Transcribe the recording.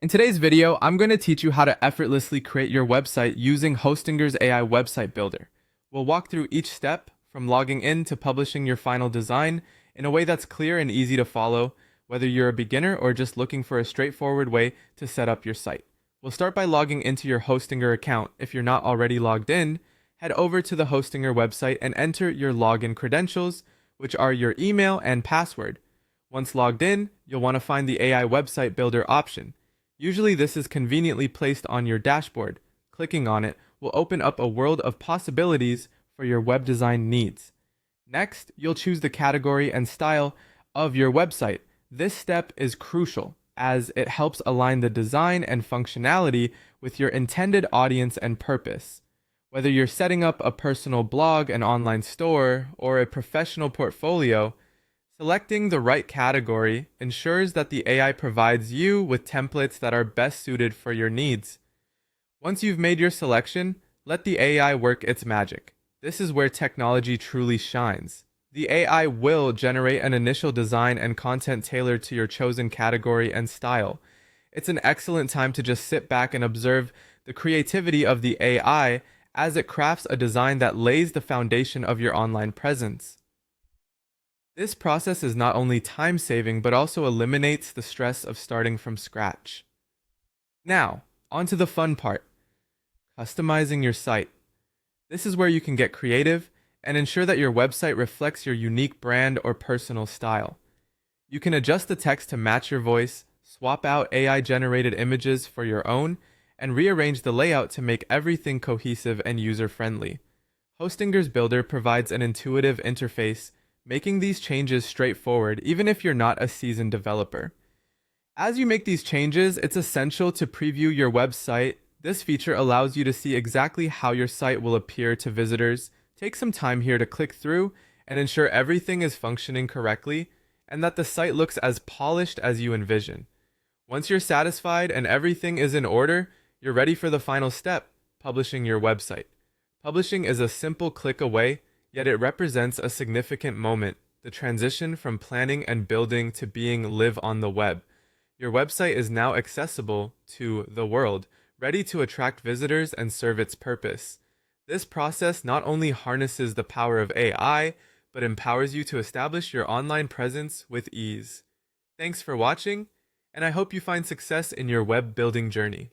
In today's video, I'm going to teach you how to effortlessly create your website using Hostinger's AI Website Builder. We'll walk through each step, from logging in to publishing your final design, in a way that's clear and easy to follow, whether you're a beginner or just looking for a straightforward way to set up your site. We'll start by logging into your Hostinger account. If you're not already logged in, head over to the Hostinger website and enter your login credentials, which are your email and password. Once logged in, you'll want to find the AI Website Builder option. Usually this is conveniently placed on your dashboard. Clicking on it will open up a world of possibilities for your web design needs. Next, you'll choose the category and style of your website. This step is crucial as it helps align the design and functionality with your intended audience and purpose. Whether you're setting up a personal blog, an online store, or a professional portfolio, selecting the right category ensures that the AI provides you with templates that are best suited for your needs. Once you've made your selection, let the AI work its magic. This is where technology truly shines. The AI will generate an initial design and content tailored to your chosen category and style. It's an excellent time to just sit back and observe the creativity of the AI as it crafts a design that lays the foundation of your online presence. This process is not only time-saving, but also eliminates the stress of starting from scratch. Now, on to the fun part, customizing your site. This is where you can get creative and ensure that your website reflects your unique brand or personal style. You can adjust the text to match your voice, swap out AI-generated images for your own, and rearrange the layout to make everything cohesive and user-friendly. Hostinger's Builder provides an intuitive interface, making these changes straightforward even if you're not a seasoned developer. As you make these changes, it's essential to preview your website. This feature allows you to see exactly how your site will appear to visitors. Take some time here to click through and ensure everything is functioning correctly and that the site looks as polished as you envision. Once you're satisfied and everything is in order, you're ready for the final step, publishing your website. Publishing is a simple click away, yet it represents a significant moment, the transition from planning and building to being live on the web. Your website is now accessible to the world, ready to attract visitors and serve its purpose. This process not only harnesses the power of AI, but empowers you to establish your online presence with ease. Thanks for watching, and I hope you find success in your web building journey.